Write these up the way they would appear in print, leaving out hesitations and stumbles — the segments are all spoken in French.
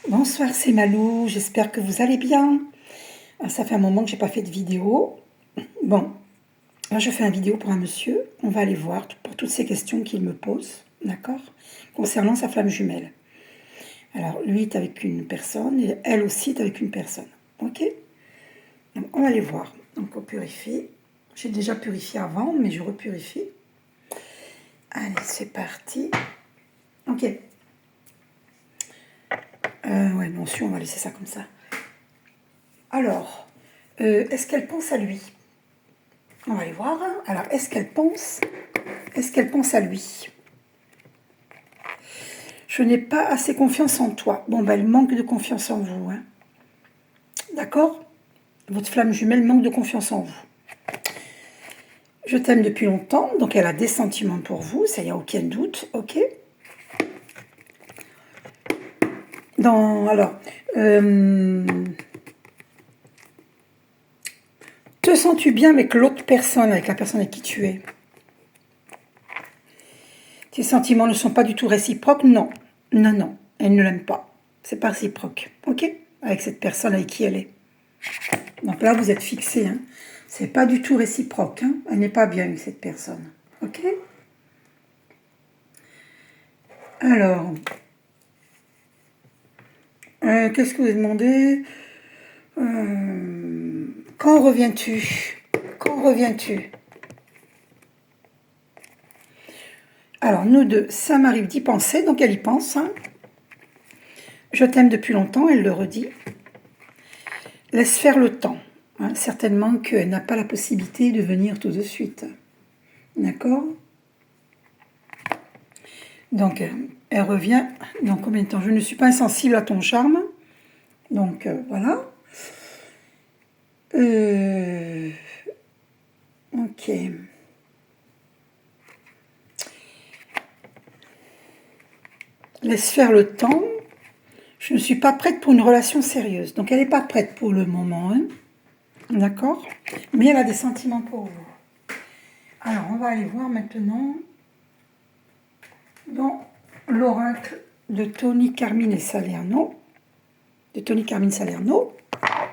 Bonsoir, c'est Malou, j'espère que vous allez bien. Ça fait un moment que j'ai pas fait de vidéo. Bon, là je fais une vidéo pour un monsieur, on va aller voir pour toutes ces questions qu'il me pose, d'accord, concernant sa flamme jumelle. Alors, lui est avec une personne et elle aussi est avec une personne, ok. Donc, on va aller voir. Donc, on purifie. J'ai déjà purifié avant, mais je repurifie. Allez, c'est parti. Ok. Ouais, non, si, on va laisser ça comme ça. Alors, est-ce qu'elle pense à lui? On va aller voir. Alors, est-ce qu'elle pense à lui? Je n'ai pas assez confiance en toi. Bon, ben, elle manque de confiance en vous. Hein. D'accord? Votre flamme jumelle manque de confiance en vous. Je t'aime depuis longtemps, donc elle a des sentiments pour vous, ça, il n'y a aucun doute, ok? Alors, te sens-tu bien avec l'autre personne, avec la personne avec qui tu es? Tes sentiments ne sont pas du tout réciproques? Non. Non, non, elle ne l'aime pas. C'est pas réciproque, ok? Avec cette personne avec qui elle est. Donc là, vous êtes fixé, hein? C'est pas du tout réciproque, hein? Elle n'est pas bien avec cette personne, ok? Alors, qu'est-ce que vous demandez? Quand reviens-tu? Quand reviens-tu? Alors, nous deux, ça m'arrive d'y penser, donc elle y pense. Hein. Je t'aime depuis longtemps, elle le redit. Laisse faire le temps. Hein. Certainement qu'elle n'a pas la possibilité de venir tout de suite. D'accord? Donc, elle revient dans combien de temps? Je ne suis pas insensible à ton charme. Donc, voilà. Ok. Laisse faire le temps. Je ne suis pas prête pour une relation sérieuse. Donc, elle n'est pas prête pour le moment. Hein. D'accord? Mais elle a des sentiments pour vous. Alors, on va aller voir maintenant dans l'oracle de Tony Carmine Salerno.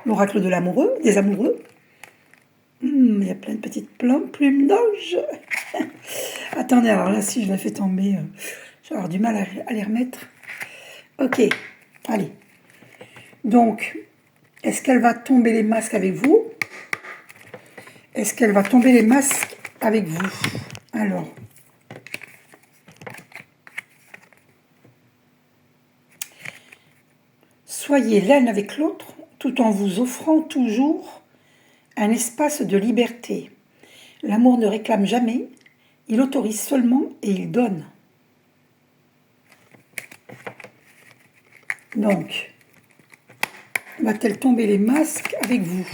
L'oracle de l'amoureux, des amoureux. Il y a plein de petites plumes d'ange. Attendez, alors là, si je la fais tomber, je vais avoir du mal à les remettre. Ok, allez. Donc, est-ce qu'elle va tomber les masques avec vous? Est-ce qu'elle va tomber les masques avec vous? Alors. Soyez l'un avec l'autre tout en vous offrant toujours un espace de liberté. L'amour ne réclame jamais, il autorise seulement et il donne. Donc, va-t-elle tomber les masques avec vous?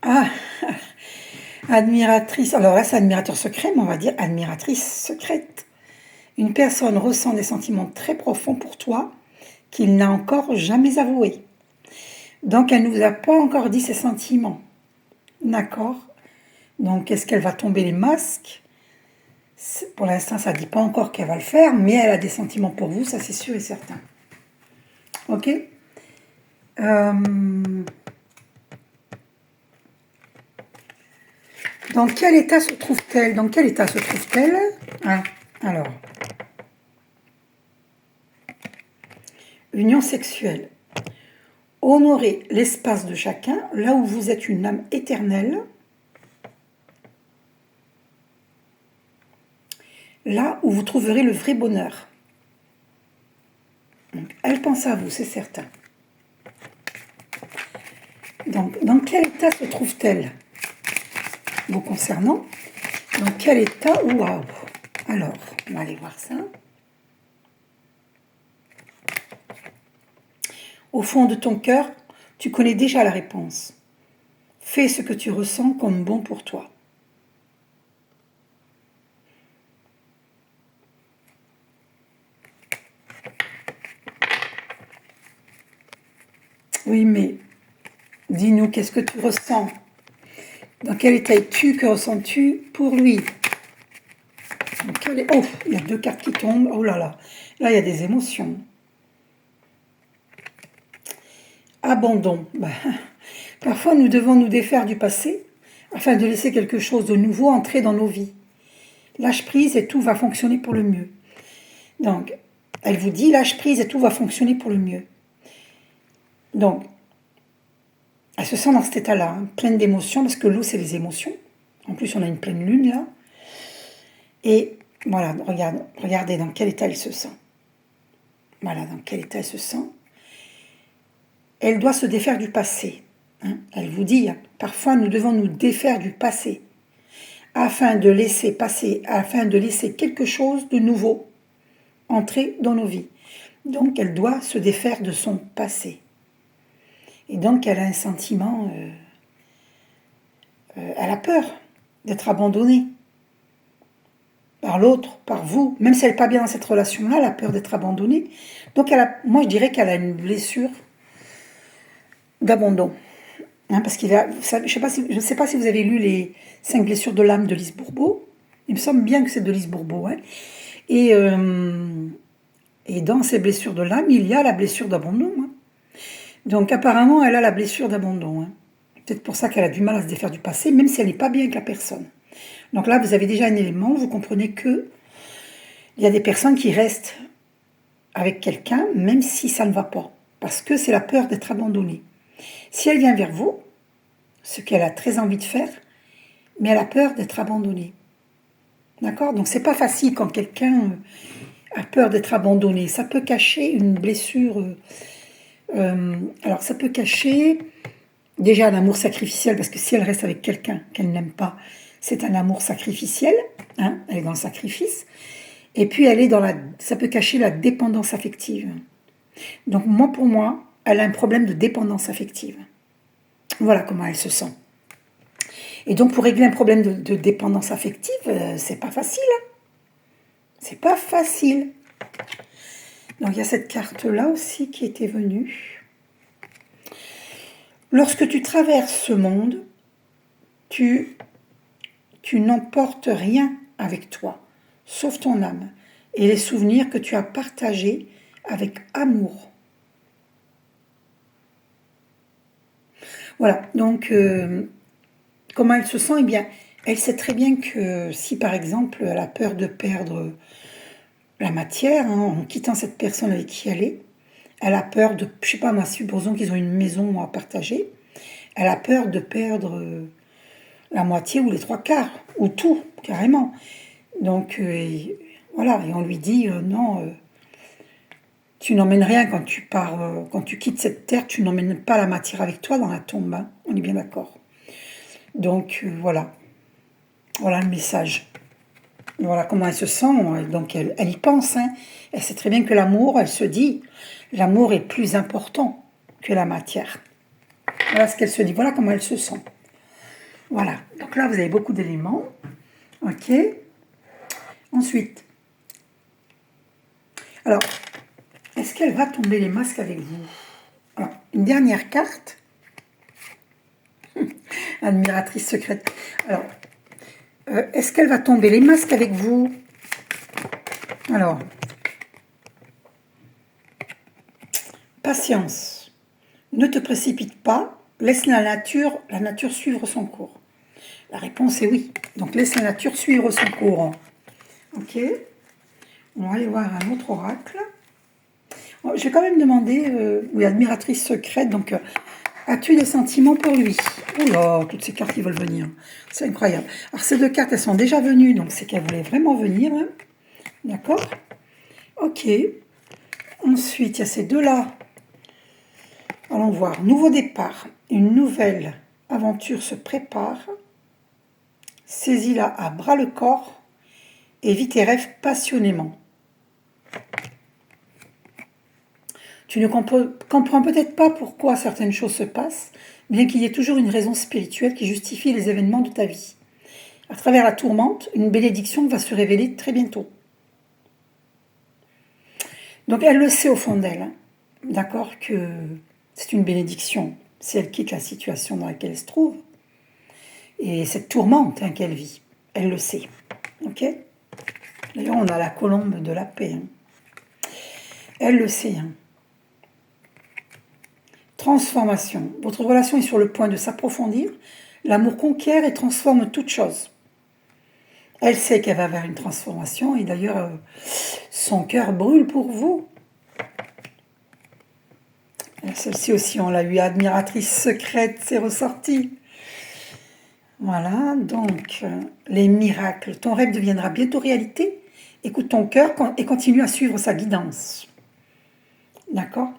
Ah, admiratrice. Alors là, c'est admirateur secret, mais on va dire admiratrice secrète. Une personne ressent des sentiments très profonds pour toi qu'il n'a encore jamais avoués. Donc, elle ne vous a pas encore dit ses sentiments. D'accord? Donc, est-ce qu'elle va tomber les masques? Pour l'instant, ça ne dit pas encore qu'elle va le faire, mais elle a des sentiments pour vous, ça c'est sûr et certain. Ok? Dans quel état se trouve-t-elle? Dans quel état se trouve-t-elle? Ah, alors. Union sexuelle. Honorez l'espace de chacun, là où vous êtes une âme éternelle. Là où vous trouverez le vrai bonheur. Donc, elle pense à vous, c'est certain. Donc, dans quel état se trouve-t-elle vous concernant? Dans quel état? Waouh! Alors, on va aller voir ça. Au fond de ton cœur, tu connais déjà la réponse. Fais ce que tu ressens comme bon pour toi. Oui, mais dis-nous, qu'est-ce que tu ressens? Dans quel état es-tu? Que ressens-tu pour lui? fallait... Oh, il y a 2 cartes qui tombent. Oh là là. Là, il y a des émotions. Abandon. Ben, parfois, nous devons nous défaire du passé afin de laisser quelque chose de nouveau entrer dans nos vies. Lâche prise et tout va fonctionner pour le mieux. Donc, elle vous dit lâche prise et tout va fonctionner pour le mieux. Donc, elle se sent dans cet état-là, hein, pleine d'émotions, parce que l'eau, c'est les émotions. En plus, on a une pleine lune, là. Et voilà, regardez dans quel état elle se sent. Voilà, dans quel état elle se sent. Elle doit se défaire du passé. Hein. Elle vous dit, hein, parfois, nous devons nous défaire du passé afin de laisser quelque chose de nouveau entrer dans nos vies. Donc, elle doit se défaire de son passé. Et donc, elle a un sentiment... elle a peur d'être abandonnée par l'autre, par vous. Même si elle n'est pas bien dans cette relation-là, elle a peur d'être abandonnée. Donc, moi, je dirais qu'elle a une blessure d'abandon. Hein, parce qu'il a... Je ne sais pas si vous avez lu les 5 blessures de l'âme de Lise Bourbeau. Il me semble bien que c'est de Lise Bourbeau. Hein. Et dans ces blessures de l'âme, il y a la blessure d'abandon. Hein. Donc, apparemment, elle a la blessure d'abandon. Hein. Peut-être pour ça qu'elle a du mal à se défaire du passé, même si elle n'est pas bien avec la personne. Donc là, vous avez déjà un élément, vous comprenez que il y a des personnes qui restent avec quelqu'un, même si ça ne va pas, parce que c'est la peur d'être abandonnée. Si elle vient vers vous, ce qu'elle a très envie de faire, mais elle a peur d'être abandonnée. D'accord? Donc c'est pas facile quand quelqu'un a peur d'être abandonné. Ça peut cacher une blessure... alors ça peut cacher... Déjà, un amour sacrificiel, parce que si elle reste avec quelqu'un qu'elle n'aime pas, c'est un amour sacrificiel, hein, elle est dans le sacrifice. Et puis, ça peut cacher la dépendance affective. Donc, pour moi, elle a un problème de dépendance affective. Voilà comment elle se sent. Et donc, pour régler un problème de dépendance affective, c'est pas facile. Hein. C'est pas facile. Donc, il y a cette carte-là aussi qui était venue. Lorsque tu traverses ce monde, tu n'emportes rien avec toi, sauf ton âme et les souvenirs que tu as partagés avec amour. Voilà, donc comment elle se sent? Eh bien, elle sait très bien que si par exemple elle a peur de perdre la matière, hein, en quittant cette personne avec qui elle a peur de, je sais pas moi, supposons qu'ils ont une maison à partager, elle a peur de perdre la moitié ou les 3/4, ou tout, carrément. Donc, voilà, et on lui dit, non, tu n'emmènes rien quand tu pars, quand tu quittes cette terre, tu n'emmènes pas la matière avec toi dans la tombe, hein, on est bien d'accord. Donc, voilà. Voilà le message. Voilà comment elle se sent, donc elle y pense, hein. Elle sait très bien que l'amour, elle se dit, l'amour est plus important que la matière. Voilà ce qu'elle se dit, voilà comment elle se sent. Voilà, donc là vous avez beaucoup d'éléments. Ok. Ensuite, alors, est-ce qu'elle va tomber les masques avec vous? Alors, une dernière carte. Admiratrice secrète. Alors, est-ce qu'elle va tomber les masques avec vous? Alors, patience. Ne te précipite pas. Laisse la nature suivre son cours. La réponse est oui. Donc, laisse la nature suivre son cours. Ok. On va aller voir un autre oracle. Je vais quand même demander, oui, admiratrice secrète, donc, as-tu des sentiments pour lui? Oh là, toutes ces cartes qui veulent venir. C'est incroyable. Alors, ces 2 cartes, elles sont déjà venues, donc c'est qu'elles voulaient vraiment venir. Hein. D'accord? Ok. Ensuite, il y a ces 2-là. Allons voir. Nouveau départ. Une nouvelle aventure se prépare. Saisis-la à bras le corps et vis tes rêves passionnément. Tu ne comprends peut-être pas pourquoi certaines choses se passent, bien qu'il y ait toujours une raison spirituelle qui justifie les événements de ta vie. À travers la tourmente, une bénédiction va se révéler très bientôt. Donc elle le sait au fond d'elle, hein, d'accord, que c'est une bénédiction si elle quitte la situation dans laquelle elle se trouve. Et cette tourmente, hein, qu'elle vit, elle le sait. Ok? D'ailleurs, on a la colombe de la paix. Hein. Elle le sait. Hein. Transformation. Votre relation est sur le point de s'approfondir. L'amour conquiert et transforme toute chose. Elle sait qu'elle va vers une transformation et d'ailleurs, son cœur brûle pour vous. Celle-ci aussi, on l'a eu admiratrice secrète, c'est ressorti. Voilà, donc, les miracles. Ton rêve deviendra bientôt réalité. Écoute ton cœur et continue à suivre sa guidance. D'accord?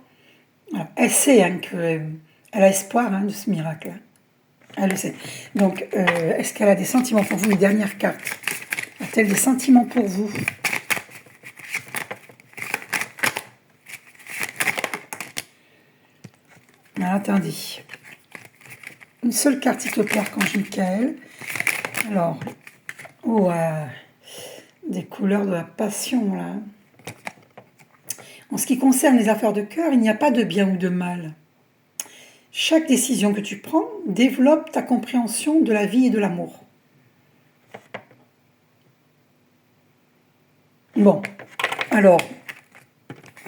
Voilà. Elle sait hein, qu'elle a espoir hein, de ce miracle. Elle le sait. Donc, est-ce qu'elle a des sentiments pour vous? Une dernière carte. A-t-elle des sentiments pour vous? Ah, attendez. Une seule carte, s'il te plaît, Archange Michael. Alors, oh, des couleurs de la passion, là. En ce qui concerne les affaires de cœur, il n'y a pas de bien ou de mal. Chaque décision que tu prends développe ta compréhension de la vie et de l'amour. Bon, alors,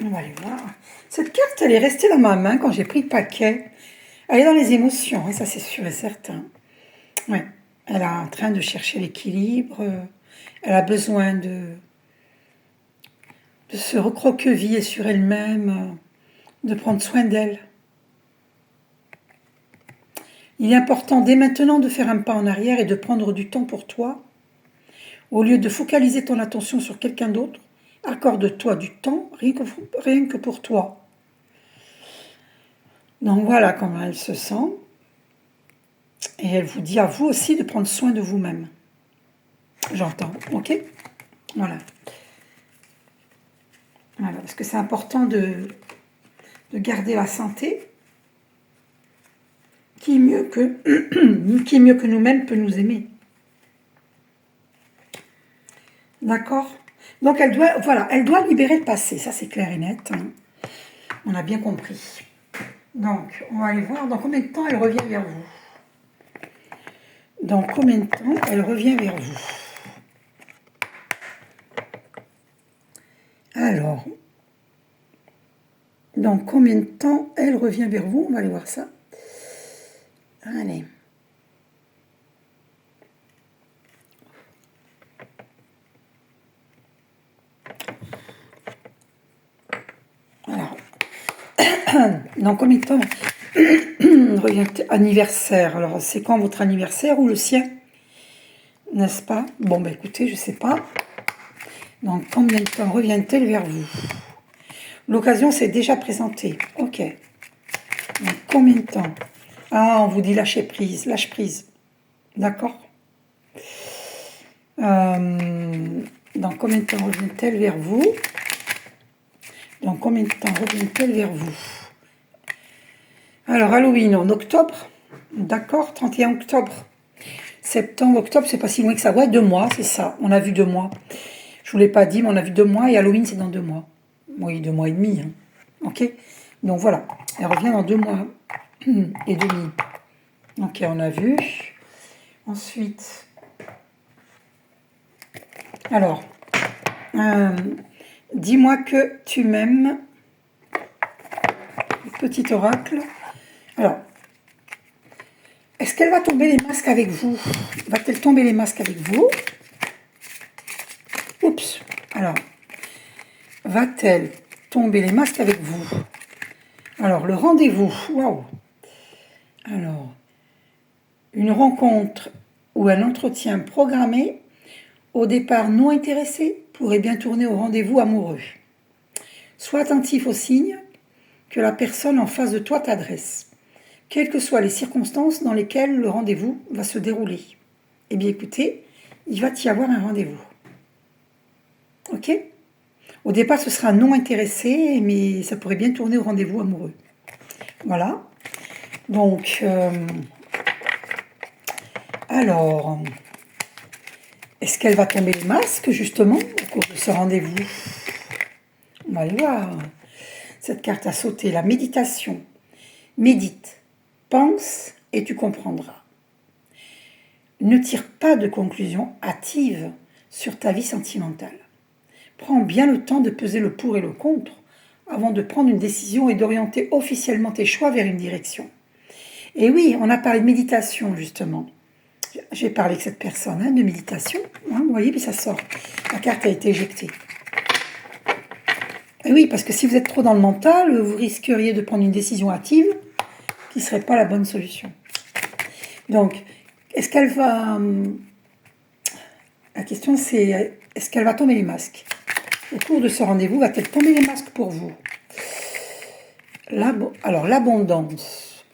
on va aller voir. Cette carte, elle est restée dans ma main quand j'ai pris le paquet. Elle est dans les émotions, hein, ça c'est sûr et certain. Ouais, elle est en train de chercher l'équilibre. Elle a besoin de se recroqueviller sur elle-même, de prendre soin d'elle. Il est important dès maintenant de faire un pas en arrière et de prendre du temps pour toi. Au lieu de focaliser ton attention sur quelqu'un d'autre, accorde-toi du temps rien que pour toi. Donc voilà comment elle se sent. Et elle vous dit à vous aussi de prendre soin de vous-même. J'entends, ok? Voilà. Voilà, parce que c'est important de garder la santé. Qui mieux que nous-mêmes peut nous aimer. D'accord? Donc elle doit libérer le passé, ça c'est clair et net. Hein. On a bien compris. Donc, on va aller voir dans combien de temps elle revient vers vous. Dans combien de temps elle revient vers vous? Alors, dans combien de temps elle revient vers vous? On va aller voir ça. Allez. Alors, dans combien de temps revient anniversaire? Alors, c'est quand votre anniversaire ou le sien? N'est-ce pas? Bon, ben écoutez, je ne sais pas. Dans combien de temps revient-elle vers vous? L'occasion s'est déjà présentée. Ok. Dans combien de temps? Ah, on vous dit lâcher prise, lâche prise. D'accord. Dans combien de temps revient-elle vers vous? Dans combien de temps revient-elle vers vous? Alors, Halloween en octobre. D'accord, 31 octobre. Septembre, octobre, c'est pas si loin que ça. Ouais, 2 mois, c'est ça. On a vu 2 mois. Je ne vous l'ai pas dit, mais on a vu 2 mois et Halloween, c'est dans 2 mois. Oui, 2 mois et demi. Hein. Ok. Donc voilà, elle revient dans 2 mois et demi. Ok, on a vu. Ensuite, alors, dis-moi que tu m'aimes. Petit oracle. Alors, est-ce qu'elle va tomber les masques avec vous? Va-t-elle tomber les masques avec vous? Oups. Alors, va-t-elle tomber les masques avec vous? Alors, le rendez-vous. Waouh. Alors, une rencontre ou un entretien programmé, au départ non intéressé, pourrait bien tourner au rendez-vous amoureux. Sois attentif aux signes que la personne en face de toi t'adresse, quelles que soient les circonstances dans lesquelles le rendez-vous va se dérouler. Eh bien écoutez, il va y avoir un rendez-vous. Ok? Au départ, ce sera non intéressé, mais ça pourrait bien tourner au rendez-vous amoureux. Voilà. Donc, alors, est-ce qu'elle va tomber les masques, justement, au cours de ce rendez-vous? On va aller voir. Cette carte a sauté, la méditation. Médite, pense et tu comprendras. Ne tire pas de conclusion hâtive sur ta vie sentimentale. Prends bien le temps de peser le pour et le contre avant de prendre une décision et d'orienter officiellement tes choix vers une direction. Et oui, on a parlé de méditation, justement. J'ai parlé avec cette personne de méditation. Vous voyez, puis ça sort. La carte a été éjectée. Et oui, parce que si vous êtes trop dans le mental, vous risqueriez de prendre une décision hâtive qui ne serait pas la bonne solution. Donc, est-ce qu'elle va... La question, c'est est-ce qu'elle va tomber les masques? Au cours de ce rendez-vous, va-t-elle tomber les masques pour vous? Alors, l'abondance.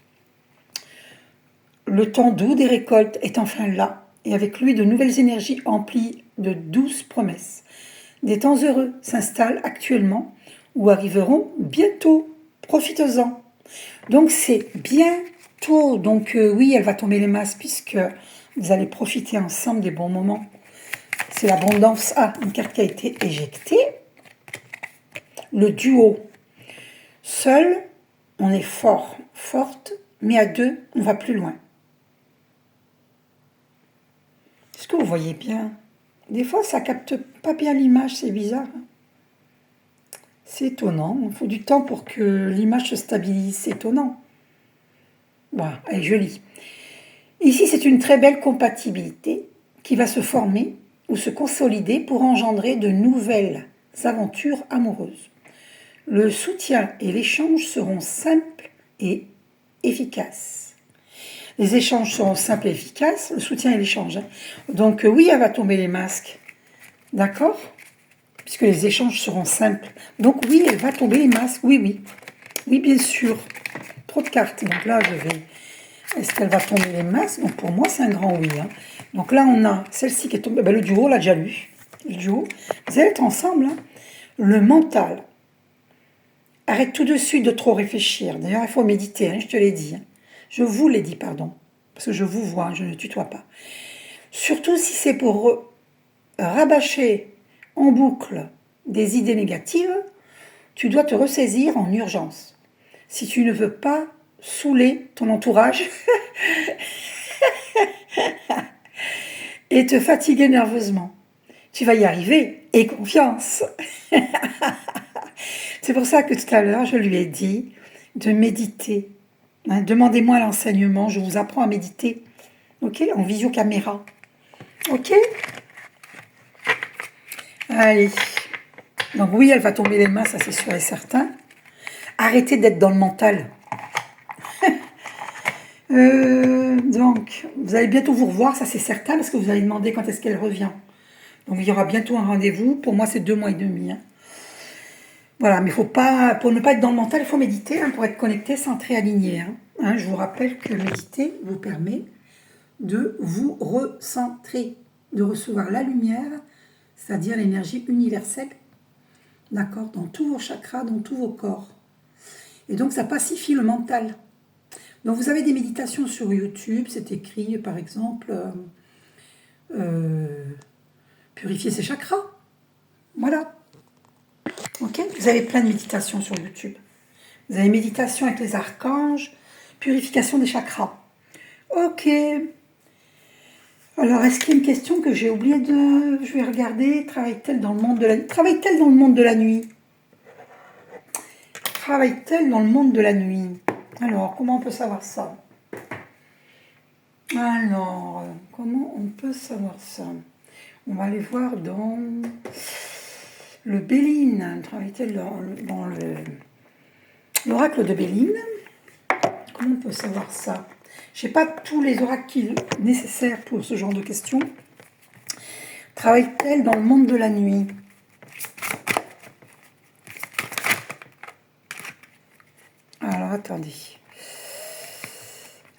Le temps doux des récoltes est enfin là, et avec lui de nouvelles énergies emplies de douces promesses. Des temps heureux s'installent actuellement ou arriveront bientôt. Profitez-en. Donc c'est bientôt. Donc oui, elle va tomber les masques puisque vous allez profiter ensemble des bons moments. C'est l'abondance. Ah, une carte qui a été éjectée. Le duo. Seul, on est fort, forte, mais à deux, on va plus loin. Est-ce que vous voyez bien? Des fois, ça capte pas bien l'image, c'est bizarre. C'est étonnant. Il faut du temps pour que l'image se stabilise. C'est étonnant. Voilà, elle est jolie. Ici, c'est une très belle compatibilité qui va se former ou se consolider pour engendrer de nouvelles aventures amoureuses. Le soutien et l'échange seront simples et efficaces. Les échanges seront simples et efficaces, le soutien et l'échange. Donc oui, elle va tomber les masques. D'accord? Puisque les échanges seront simples. Donc oui, elle va tomber les masques. Oui, oui. Oui, bien sûr. Trop de cartes. Donc là, je vais... Est-ce qu'elle va tomber les masques? Donc pour moi, c'est un grand oui. Donc là, on a celle-ci qui est tombée. Le duo, on l'a déjà lu. Le duo. Vous allez être ensemble. Le mental. Arrête tout de suite de trop réfléchir. D'ailleurs, il faut méditer, je te l'ai dit. Je vous l'ai dit, pardon. Parce que je vous vois, je ne tutoie pas. Surtout si c'est pour rabâcher en boucle des idées négatives, tu dois te ressaisir en urgence. Si tu ne veux pas saouler ton entourage et te fatiguer nerveusement, tu vas y arriver. Et confiance. C'est pour ça que tout à l'heure, je lui ai dit de méditer. Demandez-moi l'enseignement, je vous apprends à méditer. Ok? En visiocaméra. Ok? Allez. Donc oui, elle va tomber les mains, ça c'est sûr et certain. Arrêtez d'être dans le mental. Donc, vous allez bientôt vous revoir, ça c'est certain, parce que vous allez demander quand est-ce qu'elle revient. Donc il y aura bientôt un rendez-vous. Pour moi, c'est 2 mois et demi. Voilà, mais faut pas, pour ne pas être dans le mental, il faut méditer pour être connecté, centré, aligné. Je vous rappelle que méditer vous permet de vous recentrer, de recevoir la lumière, c'est-à-dire l'énergie universelle, d'accord, dans tous vos chakras, dans tous vos corps. Et donc ça pacifie le mental. Donc vous avez des méditations sur YouTube, c'est écrit par exemple purifier ses chakras. Voilà. Ok, vous avez plein de méditations sur YouTube. Vous avez méditation avec les archanges, purification des chakras. Ok. Alors, est-ce qu'il y a une question que j'ai oublié de... Je vais regarder. Travaille-t-elle dans le monde de la nuit? Travaille-t-elle dans le monde de la nuit? Travaille-t-elle dans le monde de la nuit? Alors, comment on peut savoir ça? Alors, comment on peut savoir ça? On va aller voir dans le Béline. Travaille-t-elle dans l'oracle de Béline? Comment on peut savoir ça? Je n'ai pas tous les oracles nécessaires pour ce genre de questions. Travaille-t-elle dans le monde de la nuit? Alors, attendez.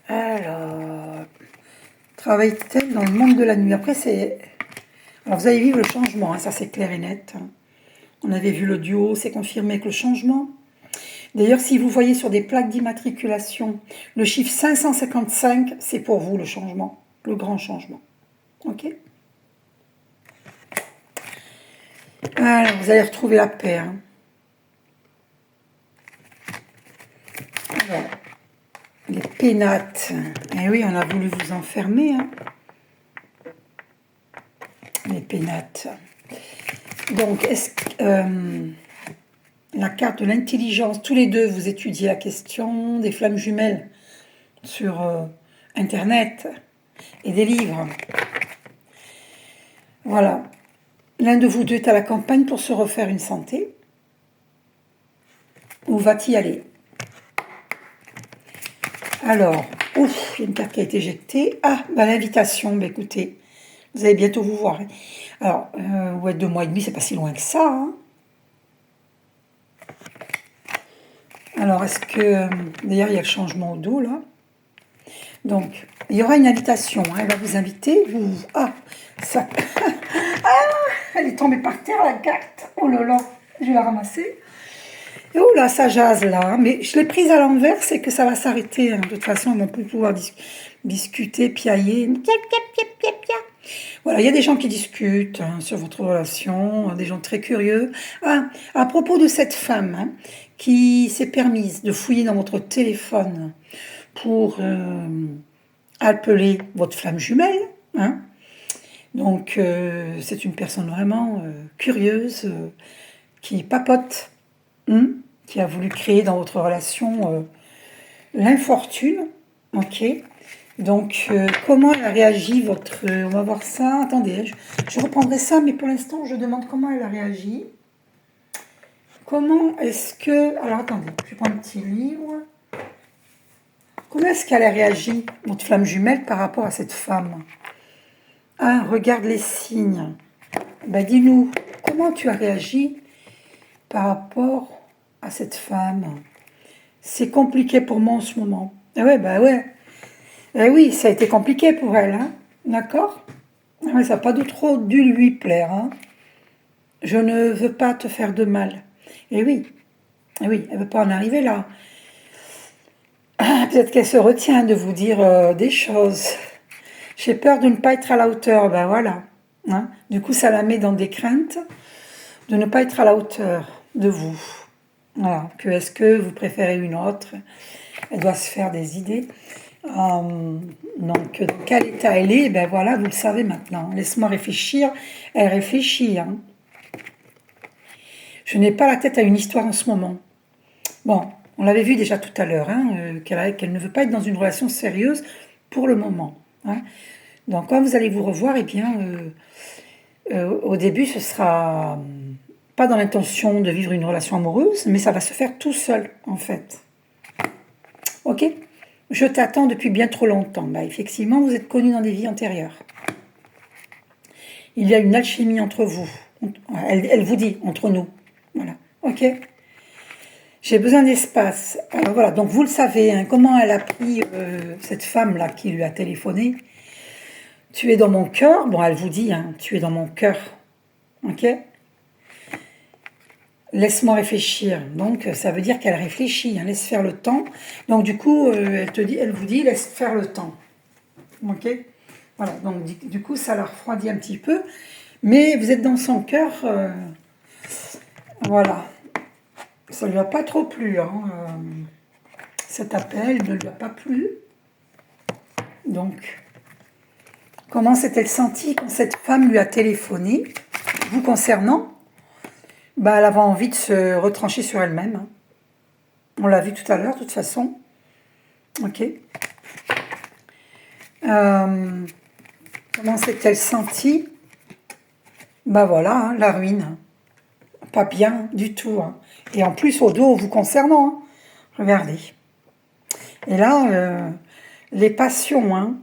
Alors, travaille-t-elle dans le monde de la nuit? Après, c'est... Alors, vous allez vivre le changement, ça c'est clair et net. On avait vu le duo, c'est confirmé avec le changement. D'ailleurs, si vous voyez sur des plaques d'immatriculation le chiffre 555, c'est pour vous le changement, le grand changement. Ok? Alors, vous allez retrouver la paix. Alors, les pénates. Eh oui, on a voulu vous enfermer. Les pénates. Donc, est-ce que la carte de l'intelligence, tous les deux, vous étudiez la question des flammes jumelles sur Internet et des livres. Voilà. L'un de vous deux est à la campagne pour se refaire une santé. Où va-t-il aller? Alors, ouf, il y a une carte qui a été éjectée. Ah, bah, l'invitation, bah, écoutez, vous allez bientôt vous voir. Alors, ouais, 2 mois et demi, c'est pas si loin que ça. Hein. Alors, est-ce que... D'ailleurs, il y a le changement au dos, là. Donc, il y aura une invitation. Hein, elle va vous inviter. Ah, ça... ah, elle est tombée par terre, la carte. Oh là là, je vais la ramasser. Et oh là, ça jase là. Mais je l'ai prise à l'envers, c'est que ça va s'arrêter. Hein. De toute façon, on va plus pouvoir discuter, piailler. Voilà, il y a des gens qui discutent hein, sur votre relation, des gens très curieux. Ah, à propos de cette femme hein, qui s'est permise de fouiller dans votre téléphone pour appeler votre flamme jumelle. Hein. Donc, c'est une personne vraiment curieuse qui papote, qui a voulu créer dans votre relation l'infortune. Ok. Donc, comment elle a réagi votre... on va voir ça. Attendez, je reprendrai ça, mais pour l'instant, je demande comment elle a réagi. Comment est-ce que... Alors, attendez, je prends un petit livre. Comment est-ce qu'elle a réagi, votre flamme jumelle, par rapport à cette femme? Ah, regarde les signes. Ben, dis-nous, comment tu as réagi par rapport à cette femme? C'est compliqué pour moi en ce moment. Ah ouais, bah ouais. Eh oui, ça a été compliqué pour elle, hein. D'accord? Ah ouais, ça n'a pas de trop dû lui plaire, hein. Je ne veux pas te faire de mal. Eh oui, elle ne veut pas en arriver là. Ah, peut-être qu'elle se retient de vous dire des choses. J'ai peur de ne pas être à la hauteur, ben voilà. Hein. Du coup, ça la met dans des craintes de ne pas être à la hauteur de vous. Voilà. Que est-ce que vous préférez une autre? Elle doit se faire des idées. Donc, dans quel état elle est? Ben voilà, vous le savez maintenant. Laisse-moi réfléchir. Elle réfléchit. Hein. Je n'ai pas la tête à une histoire en ce moment. Bon, on l'avait vu déjà tout à l'heure, hein, qu'elle ne veut pas être dans une relation sérieuse pour le moment. Hein. Donc, quand vous allez vous revoir, eh bien, au début, ce sera pas dans l'intention de vivre une relation amoureuse, mais ça va se faire tout seul, en fait. Ok? Je t'attends depuis bien trop longtemps. Bah, effectivement, vous êtes connus dans des vies antérieures. Il y a une alchimie entre vous. Elle vous dit, entre nous. Voilà. Ok? J'ai besoin d'espace. Alors voilà, donc vous le savez, hein, comment elle a pris cette femme-là qui lui a téléphoné. Tu es dans mon cœur. Bon, elle vous dit, hein, tu es dans mon cœur. Ok? Laisse-moi réfléchir. Donc, ça veut dire qu'elle réfléchit. Hein, laisse faire le temps. Donc, du coup, elle vous dit, laisse faire le temps. Ok? Voilà. Donc, du coup, ça la refroidit un petit peu. Mais vous êtes dans son cœur. Voilà. Ça ne lui a pas trop plu. Hein, cet appel ne lui a pas plu. Donc, comment s'est-elle sentie quand cette femme lui a téléphoné, vous concernant? Bah, elle avait envie de se retrancher sur elle-même. Hein. On l'a vu tout à l'heure, de toute façon. Ok. Comment s'est-elle sentie? Bah voilà, hein, la ruine. Pas bien du tout. Hein. Et en plus, au dos, vous concernant. Hein. Regardez. Et là, les passions. Hein.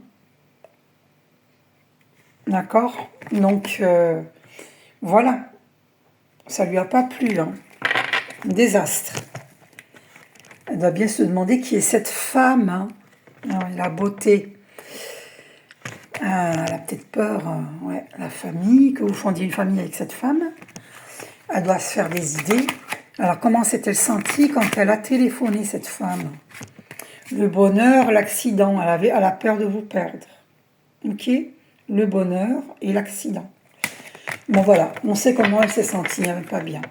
D'accord? Donc, voilà. Ça lui a pas plu. Hein. Désastre. Elle doit bien se demander qui est cette femme. Hein. Alors, la beauté. Elle a peut-être peur, ouais, la famille, que vous fondiez une famille avec cette femme. Elle doit se faire des idées. Alors, comment s'est-elle sentie quand elle a téléphoné, cette femme? Le bonheur, l'accident. Elle a peur de vous perdre. Ok? Le bonheur et l'accident. Bon, voilà. On sait comment elle s'est sentie. Elle n'est pas bien.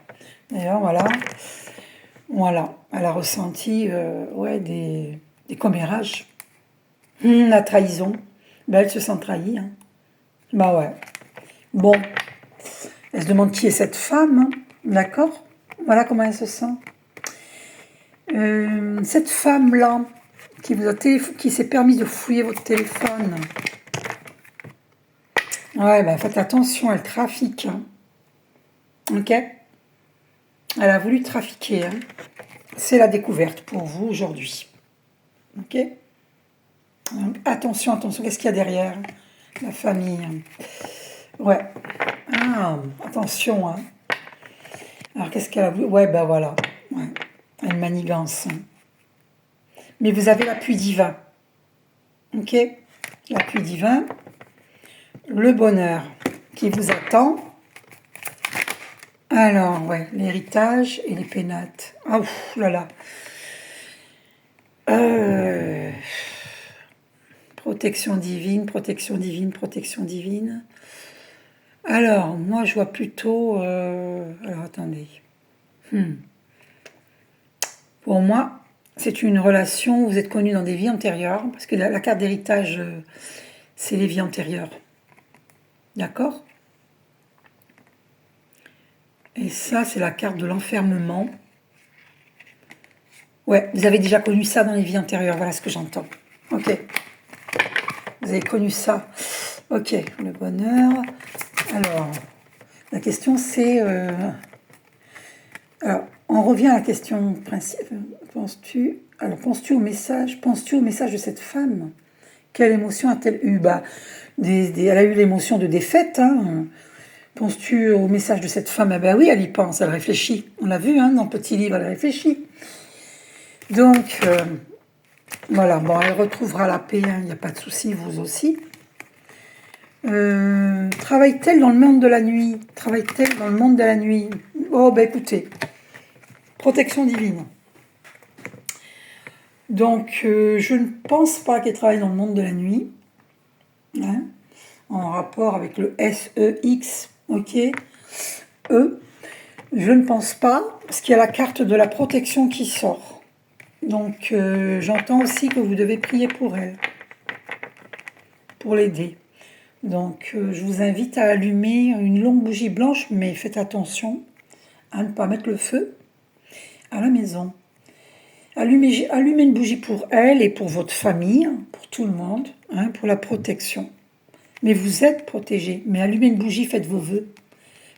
D'ailleurs, voilà. Voilà. Elle a ressenti ouais, des commérages. La trahison. Ben, elle se sent trahie. Hein. Bah ouais. Bon. Elle se demande qui est cette femme, hein, d'accord? Voilà comment elle se sent. Cette femme-là, qui s'est permis de fouiller votre téléphone. Ouais, ben faites attention, elle trafique. Hein. Ok? Elle a voulu trafiquer. Hein. C'est la découverte pour vous aujourd'hui. Ok? Donc, attention, attention, qu'est-ce qu'il y a derrière? La famille. Ouais. Ah, attention. Hein. Alors, qu'est-ce qu'elle a voulu? Ouais, ben voilà. Ouais. Une manigance. Mais vous avez l'appui divin. Ok? L'appui divin. Le bonheur qui vous attend. Alors, ouais, l'héritage et les pénates. Ah, ouf, là là. Protection divine, protection divine, protection divine. Alors, moi, je vois plutôt... alors, attendez. Pour moi, c'est une relation où vous êtes connus dans des vies antérieures, parce que la carte d'héritage, c'est les vies antérieures. D'accord? Et ça, c'est la carte de l'enfermement. Ouais, vous avez déjà connu ça dans les vies antérieures, voilà ce que j'entends. Ok. Vous avez connu ça. Ok, le bonheur. Alors, la question c'est... alors, on revient à la question principale. Penses-tu au message de cette femme? Quelle émotion a-t-elle eu? Bah, elle a eu l'émotion de défaite. Hein. Penses-tu au message de cette femme? Eh ben oui, elle y pense, elle réfléchit. On l'a vu, hein, dans le petit livre, elle réfléchit. Donc, voilà, bon, elle retrouvera la paix, il n'y a pas de souci, vous aussi. Travaille-t-elle dans le monde de la nuit? Travaille-t-elle dans le monde de la nuit? Oh, ben écoutez, protection divine. Donc, je ne pense pas qu'elle travaille dans le monde de la nuit, hein, en rapport avec le S-E-X, ok, E. Je ne pense pas, parce qu'il y a la carte de la protection qui sort. Donc, j'entends aussi que vous devez prier pour elle, pour l'aider. Donc, je vous invite à allumer une longue bougie blanche, mais faites attention à ne pas mettre le feu à la maison. Allumez une bougie pour elle et pour votre famille, pour tout le monde, hein, pour la protection. Mais vous êtes protégés. Mais allumez une bougie, faites vos vœux,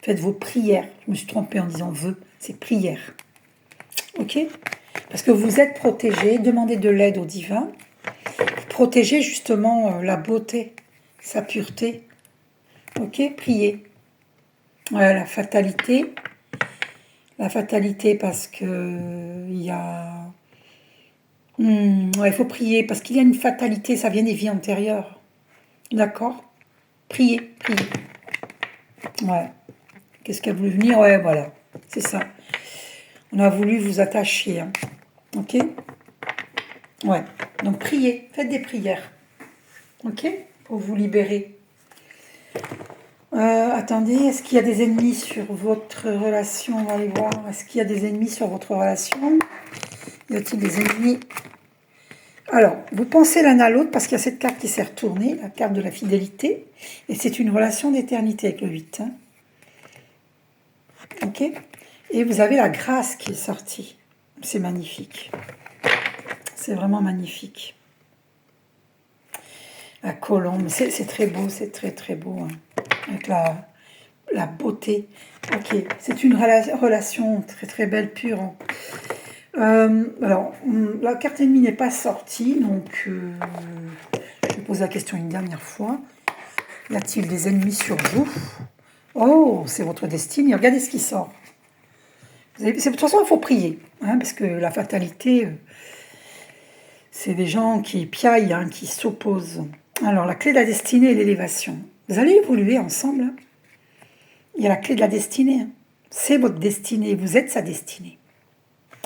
faites vos prières. Je me suis trompée en disant vœux, c'est prière. Ok? Parce que vous êtes protégés, demandez de l'aide au divin. Protégez justement la beauté, sa pureté. Ok? Priez. Voilà, la fatalité. La fatalité parce que il y a... ouais, il faut prier parce qu'il y a une fatalité, ça vient des vies antérieures. D'accord? Priez, priez. Ouais. Qu'est-ce qu'elle a voulu venir? Ouais, voilà. C'est ça. On a voulu vous attacher. Hein. Ok? Ouais. Donc priez, faites des prières. Ok? Pour vous libérer. Attendez, est-ce qu'il y a des ennemis sur votre relation? On va aller voir. Est-ce qu'il y a des ennemis sur votre relation? Y a-t-il des ennemis? Alors, vous pensez l'un à l'autre parce qu'il y a cette carte qui s'est retournée, la carte de la fidélité. Et c'est une relation d'éternité avec le 8. Hein. Ok? Et vous avez la grâce qui est sortie. C'est magnifique. C'est vraiment magnifique. La colombe, c'est très beau, c'est très très beau. Hein. Avec la beauté. Ok, c'est une relation très très belle, pure. Hein. Alors, la carte ennemie n'est pas sortie, donc je vais poser la question une dernière fois. Y a-t-il des ennemis sur vous? Oh, c'est votre destinée. Regardez ce qui sort. De toute façon, il faut prier, hein, parce que la fatalité, c'est des gens qui piaillent, hein, qui s'opposent. Alors, la clé de la destinée et l'élévation. Vous allez évoluer ensemble. Hein. Il y a la clé de la destinée. Hein. C'est votre destinée. Vous êtes sa destinée.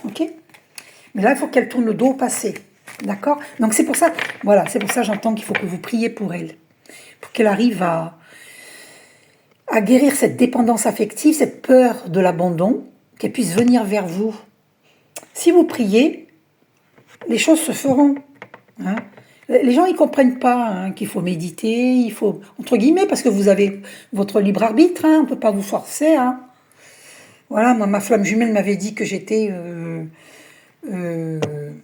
Ok? Mais là, il faut qu'elle tourne le dos au passé. D'accord? Donc, c'est pour ça, voilà, c'est pour ça j'entends qu'il faut que vous priez pour elle. Pour qu'elle arrive à guérir cette dépendance affective, cette peur de l'abandon, qu'elle puisse venir vers vous. Si vous priez, les choses se feront. Hein. Les gens, ils comprennent pas hein, qu'il faut méditer, il faut, entre guillemets, parce que vous avez votre libre arbitre, hein, on peut pas vous forcer. Hein. Voilà, moi, ma flamme jumelle m'avait dit que j'étais euh,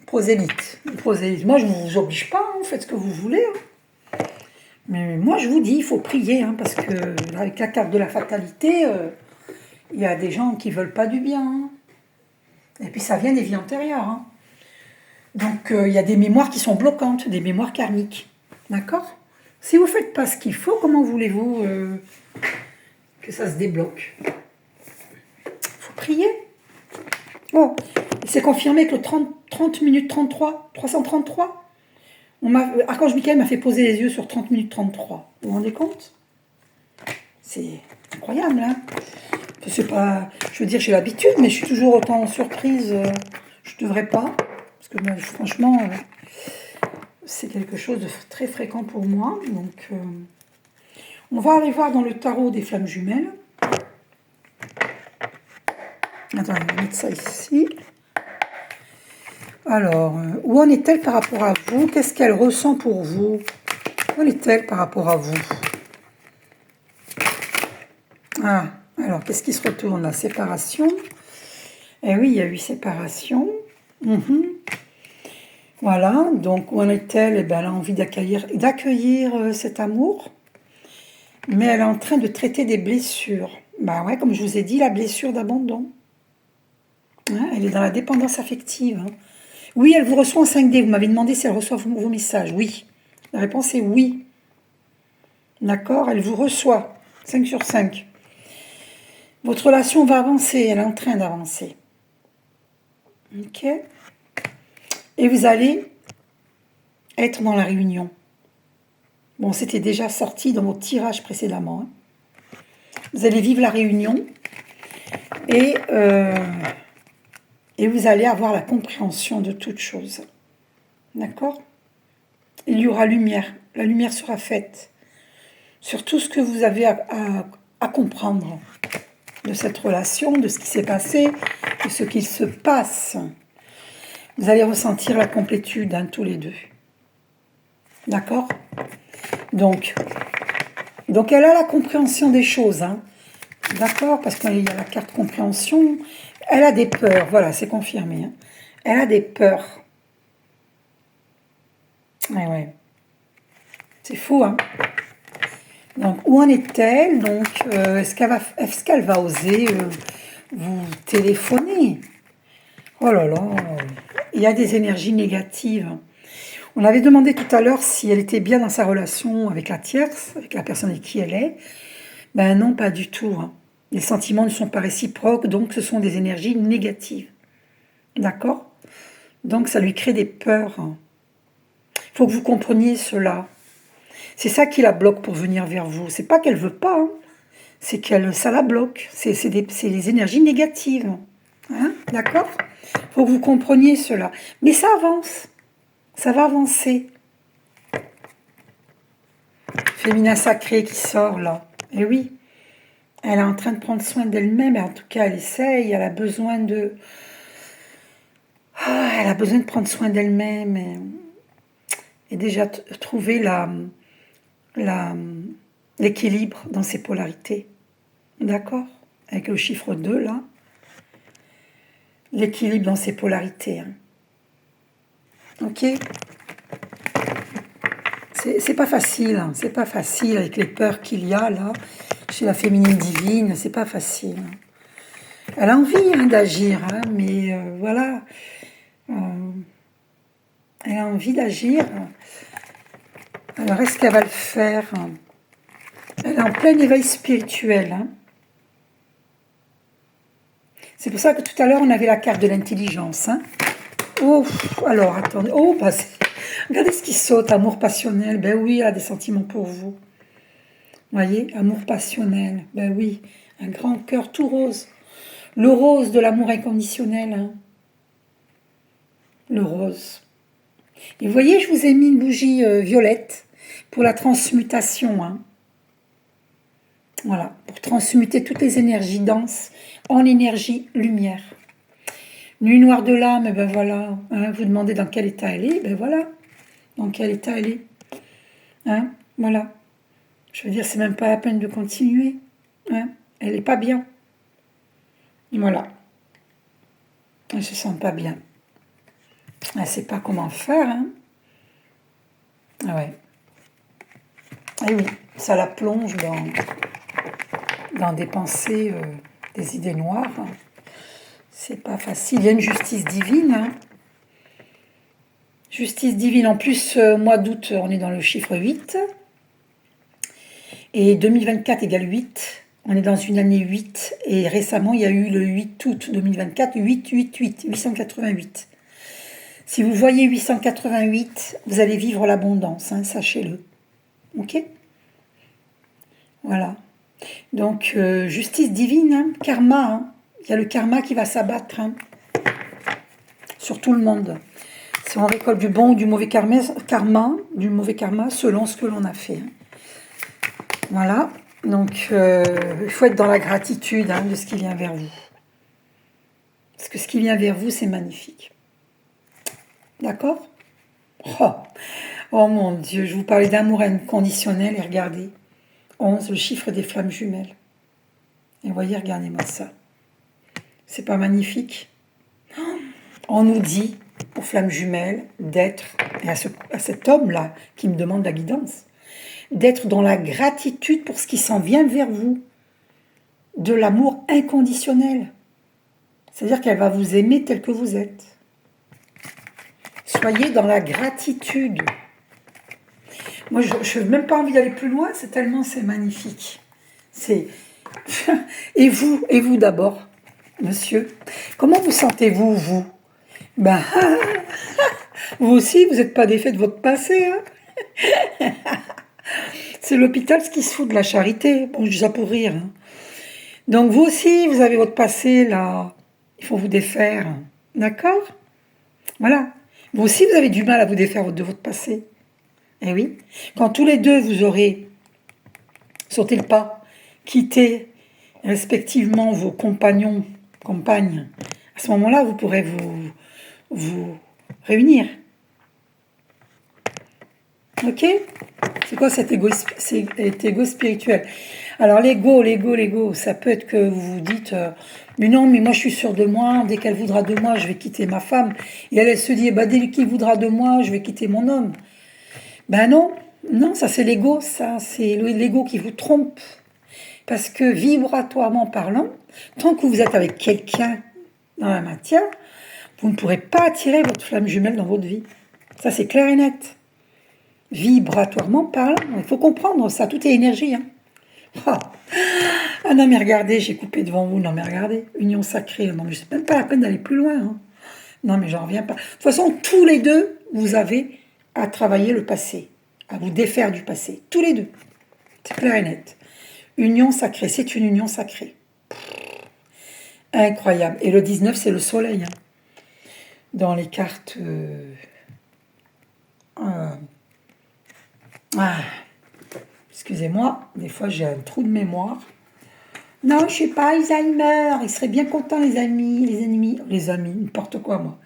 prosélyte. Prosélyte. Moi, je ne vous oblige pas, hein, faites ce que vous voulez. Hein. Mais moi, je vous dis, il faut prier, hein, parce que avec la carte de la fatalité, il y a des gens qui veulent pas du bien. Hein. Et puis, ça vient des vies antérieures. Hein. Donc, il y a des mémoires qui sont bloquantes, des mémoires karmiques. D'accord? Si vous ne faites pas ce qu'il faut, comment voulez-vous que ça se débloque? Il faut prier. Oh, c'est confirmé que le 30 minutes 33, 333, Archange Michael m'a fait poser les yeux sur 30 minutes 33. Vous vous rendez compte? C'est incroyable, hein? C'est pas, je veux dire, j'ai l'habitude, mais je suis toujours autant surprise. Je ne devrais pas. Parce que moi, franchement, c'est quelque chose de très fréquent pour moi. Donc, on va aller voir dans le tarot des flammes jumelles. Attends, on va mettre ça ici. Alors, où en est-elle par rapport à vous? Qu'est-ce qu'elle ressent pour vous? Où en est-elle par rapport à vous? Ah, alors, qu'est-ce qui se retourne? La séparation. Eh oui, il y a eu séparation. Voilà, donc où en est-elle? Eh bien, elle a envie d'accueillir cet amour, mais elle est en train de traiter des blessures. Bah ouais, comme je vous ai dit, la blessure d'abandon. Hein, elle est dans la dépendance affective. Hein. Oui, elle vous reçoit en 5D. Vous m'avez demandé si elle reçoit vos messages. Oui. La réponse est oui. D'accord? Elle vous reçoit. 5 sur 5. Votre relation va avancer. Elle est en train d'avancer. Ok? Et vous allez être dans la réunion. Bon, c'était déjà sorti dans votre tirage précédemment. Hein. Vous allez vivre la réunion et vous allez avoir la compréhension de toute chose. D'accord? Il y aura lumière. La lumière sera faite sur tout ce que vous avez à comprendre de cette relation, de ce qui s'est passé, de ce qu'il se passe. Vous allez ressentir la complétude hein, tous les deux. D'accord? Donc, elle a la compréhension des choses. Hein. D'accord? Parce qu'il y a la carte compréhension. Elle a des peurs. Voilà, c'est confirmé. Hein. Elle a des peurs. Ouais. C'est fou, hein? Donc, où en est-elle? Donc, est-ce qu'elle va oser vous téléphoner? Oh là là, il y a des énergies négatives. On avait demandé tout à l'heure si elle était bien dans sa relation avec la tierce, avec la personne avec qui elle est. Ben non, pas du tout. Hein. Les sentiments ne sont pas réciproques, donc ce sont des énergies négatives. D'accord? Donc ça lui crée des peurs. Il faut que vous compreniez cela. C'est ça qui la bloque pour venir vers vous. C'est pas qu'elle veut pas, hein. C'est ça la bloque. C'est les énergies négatives. Hein? D'accord? Il faut que vous compreniez cela. Mais ça avance. Ça va avancer. Féminin sacré qui sort là. Et oui, elle est en train de prendre soin d'elle-même. En tout cas, elle essaye. Elle a besoin de... elle a besoin de prendre soin d'elle-même. Et déjà trouver l'équilibre dans ses polarités. D'accord? Avec le chiffre 2 là. L'équilibre dans ses polarités. Hein. Ok? C'est pas facile. Hein. C'est pas facile avec les peurs qu'il y a là. Chez la féminine divine, c'est pas facile. Elle a envie hein, d'agir, hein, mais voilà. Elle a envie d'agir. Alors, est-ce qu'elle va le faire? Elle est en plein éveil spirituel. Hein. C'est pour ça que tout à l'heure, on avait la carte de l'intelligence. Hein. Oh, alors, attendez. Oh, bah, regardez ce qui saute, amour passionnel. Ben oui, elle a des sentiments pour vous. Vous voyez, amour passionnel. Ben oui, un grand cœur tout rose. Le rose de l'amour inconditionnel. Hein. Le rose. Et vous voyez, je vous ai mis une bougie violette pour la transmutation. Hein. Voilà, pour transmuter toutes les énergies denses en énergie lumière. Nuit noire de l'âme, ben voilà. Hein, vous demandez dans quel état elle est, ben voilà. Dans quel état elle est. Hein? Voilà. Je veux dire, c'est même pas la peine de continuer. Hein? Elle n'est pas bien. Voilà. Elle se sent pas bien. Elle ne sait pas comment faire. Hein? Ah ouais. Et oui, ça la plonge dans des pensées, des idées noires. C'est pas facile. Il y a une justice divine. Hein? Justice divine. En plus, au mois d'août, on est dans le chiffre 8. Et 2024 égale 8. On est dans une année 8. Et récemment, il y a eu le 8 août 2024, 888. Si vous voyez 888, vous allez vivre l'abondance, hein, sachez-le. Ok? Voilà. Donc, justice divine, hein, karma. Hein. Il y a le karma qui va s'abattre hein, sur tout le monde. Si on récolte du bon ou du mauvais karma, selon ce que l'on a fait. Hein. Voilà. Donc, il faut être dans la gratitude hein, de ce qui vient vers vous. Parce que ce qui vient vers vous, c'est magnifique. D'accord? Oh mon Dieu, je vous parlais d'amour inconditionnel et regardez. 11, le chiffre des flammes jumelles. Et voyez, regardez-moi ça. C'est pas magnifique? On nous dit, aux flammes jumelles, d'être, et à cet homme-là qui me demande la guidance, d'être dans la gratitude pour ce qui s'en vient vers vous. De l'amour inconditionnel. C'est-à-dire qu'elle va vous aimer tel que vous êtes. Soyez dans la gratitude. Moi, je n'ai même pas envie d'aller plus loin, c'est tellement c'est magnifique. Et vous d'abord, monsieur, comment vous sentez-vous, vous? Ben, vous aussi, vous n'êtes pas défait de votre passé. Hein. C'est l'hôpital ce qui se fout de la charité. Bon, je dis ça pour rire. Hein. Donc vous aussi, vous avez votre passé là. Il faut vous défaire. D'accord? Voilà. Vous aussi, vous avez du mal à vous défaire de votre passé. Eh oui. Quand tous les deux, vous aurez sauté le pas, quitté respectivement vos compagnes, à ce moment-là, vous pourrez vous réunir. Ok? C'est quoi cet égo spirituel? Alors l'ego, ça peut être que vous vous dites mais non, mais moi je suis sûre de moi, dès qu'elle voudra de moi, je vais quitter ma femme. Et elle se dit, bah, dès qu'il voudra de moi, je vais quitter mon homme. Ben non, ça c'est l'ego, ça c'est l'ego qui vous trompe. Parce que vibratoirement parlant, tant que vous êtes avec quelqu'un dans la matière, vous ne pourrez pas attirer votre flamme jumelle dans votre vie. Ça c'est clair et net. Vibratoirement parlant, il faut comprendre ça, tout est énergie. Hein. Ah non mais regardez, j'ai coupé devant vous, non mais regardez, union sacrée, non mais c'est même pas la peine d'aller plus loin. Hein. Non mais j'en reviens pas. De toute façon, tous les deux, vous avez à travailler le passé, à vous défaire du passé, tous les deux. C'est clair et net. Union sacrée, c'est une union sacrée. Incroyable. Et le 19, c'est le soleil. Hein. Dans les cartes... excusez-moi, des fois j'ai un trou de mémoire. Non, je sais pas, Alzheimer. Ils seraient bien contents, les amis, n'importe quoi, moi.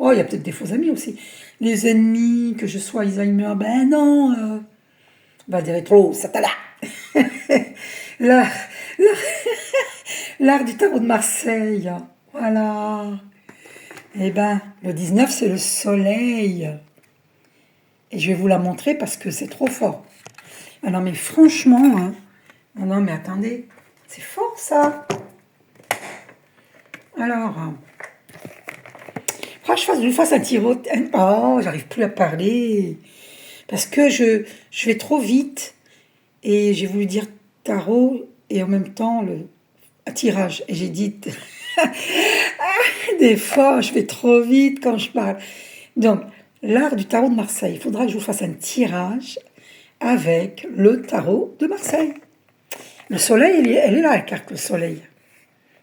Oh, il y a peut-être des faux amis aussi. Les ennemis, que je sois Alzheimer, ben non. Va des rétros, satana. L'art du tarot de Marseille. Voilà. Eh ben, le 19, c'est le soleil. Et je vais vous la montrer parce que c'est trop fort. Ah non, mais franchement, hein. Non, mais attendez. C'est fort, ça. Alors, je vous fasse un tirot. Oh, j'arrive plus à parler. Parce que je vais trop vite. Et j'ai voulu dire tarot et en même temps un tirage. Et j'ai dit... Des fois, je vais trop vite quand je parle. Donc, l'art du tarot de Marseille. Il faudra que je vous fasse un tirage avec le tarot de Marseille. Le soleil, elle est là, la carte, le soleil.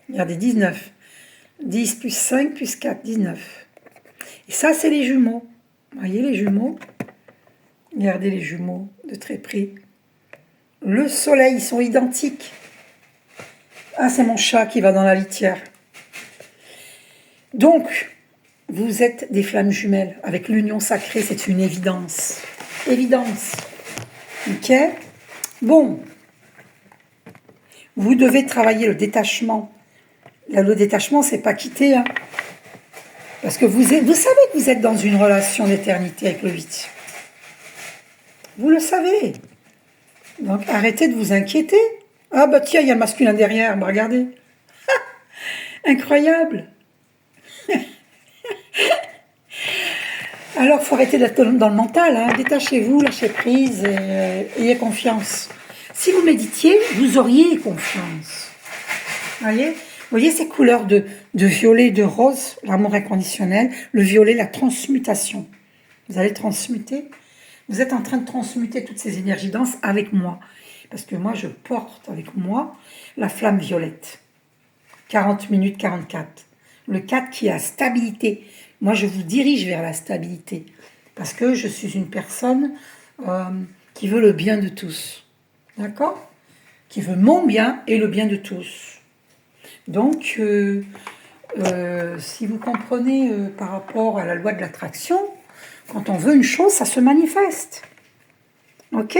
Regardez, 19. 10 plus 5 plus 4, 19. Et ça, c'est les jumeaux. Vous voyez les jumeaux? Regardez les jumeaux de très près. Le soleil, ils sont identiques. Ah, c'est mon chat qui va dans la litière. Donc, vous êtes des flammes jumelles. Avec l'union sacrée, c'est une évidence. Évidence. Ok? Bon. Vous devez travailler le détachement. Là, le détachement, c'est pas quitter. Hein. Parce que vous savez que vous êtes dans une relation d'éternité avec le 8. Vous le savez. Donc, arrêtez de vous inquiéter. Ah bah tiens, il y a le masculin derrière. Bah, regardez. Incroyable. Alors, il faut arrêter d'être dans le mental. Hein. Détachez-vous, lâchez prise et ayez confiance. Si vous méditiez, vous auriez confiance. Voyez ces couleurs de violet, de rose, l'amour inconditionnel. Le violet, la transmutation. Vous allez transmuter. Vous êtes en train de transmuter toutes ces énergies denses avec moi. Parce que moi, je porte avec moi la flamme violette. 40 minutes 44. Le 4 qui a stabilité. Moi, je vous dirige vers la stabilité. Parce que je suis une personne qui veut le bien de tous. D'accord? Qui veut mon bien et le bien de tous. Donc, si vous comprenez par rapport à la loi de l'attraction, quand on veut une chose, ça se manifeste. Ok?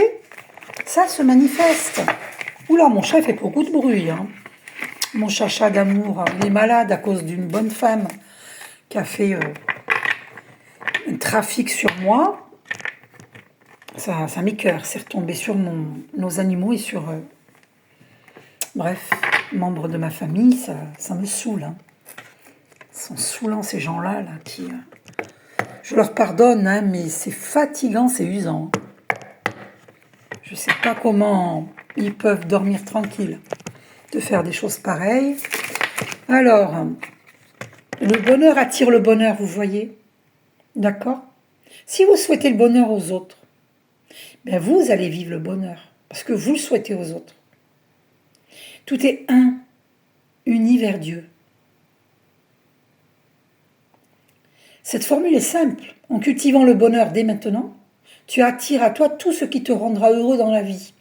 Ça se manifeste. Oula, mon chat fait beaucoup de bruit. Hein. Mon chacha d'amour, il est malade à cause d'une bonne femme qui a fait un trafic sur moi. Ça m'écoeure, c'est retombé sur nos animaux et sur... bref, membres de ma famille, ça me saoule. Hein. Ils sont saoulants ces gens-là, là, qui... je leur pardonne, hein, mais c'est fatigant, c'est usant. Je ne sais pas comment ils peuvent dormir tranquilles de faire des choses pareilles. Alors, le bonheur attire le bonheur, vous voyez? D'accord? Si vous souhaitez le bonheur aux autres, ben vous allez vivre le bonheur, parce que vous le souhaitez aux autres. Tout est un, uni vers Dieu. Cette formule est simple. En cultivant le bonheur dès maintenant, tu attires à toi tout ce qui te rendra heureux dans la vie.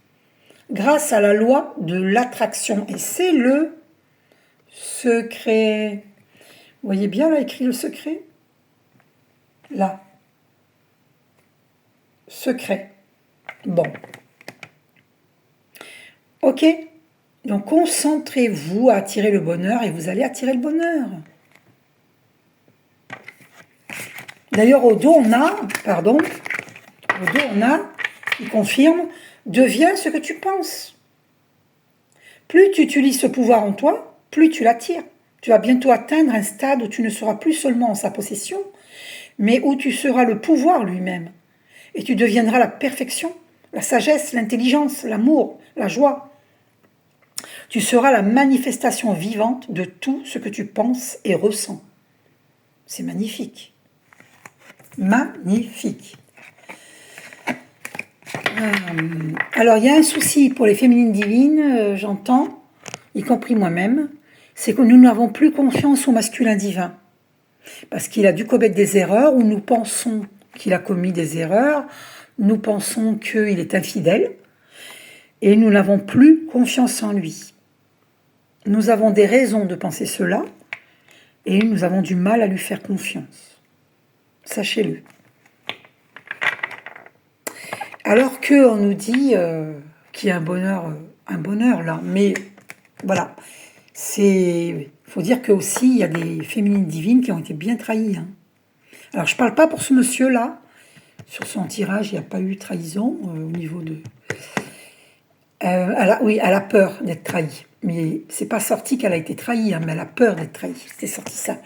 Grâce à la loi de l'attraction. Et c'est le secret. Vous voyez bien là écrit le secret? Là. Secret. Bon. Ok. Donc concentrez-vous à attirer le bonheur et vous allez attirer le bonheur. D'ailleurs, au dos, on a, il confirme, deviens ce que tu penses. Plus tu utilises ce pouvoir en toi, plus tu l'attires. Tu vas bientôt atteindre un stade où tu ne seras plus seulement en sa possession, mais où tu seras le pouvoir lui-même. Et tu deviendras la perfection, la sagesse, l'intelligence, l'amour, la joie. Tu seras la manifestation vivante de tout ce que tu penses et ressens. C'est magnifique. Magnifique. Alors, il y a un souci pour les féminines divines, j'entends, y compris moi-même, c'est que nous n'avons plus confiance au masculin divin. Parce qu'il a dû commettre des erreurs, ou nous pensons qu'il a commis des erreurs, nous pensons qu'il est infidèle, et nous n'avons plus confiance en lui. Nous avons des raisons de penser cela, et nous avons du mal à lui faire confiance. Sachez-le. Alors qu'on nous dit qu'il y a un bonheur là, mais voilà, il faut dire que aussi il y a des féminines divines qui ont été bien trahies. Hein. Alors je parle pas pour ce monsieur-là, sur son tirage il n'y a pas eu trahison au niveau de... elle a peur d'être trahie, mais c'est pas sorti qu'elle a été trahie, hein, mais elle a peur d'être trahie, c'était sorti ça.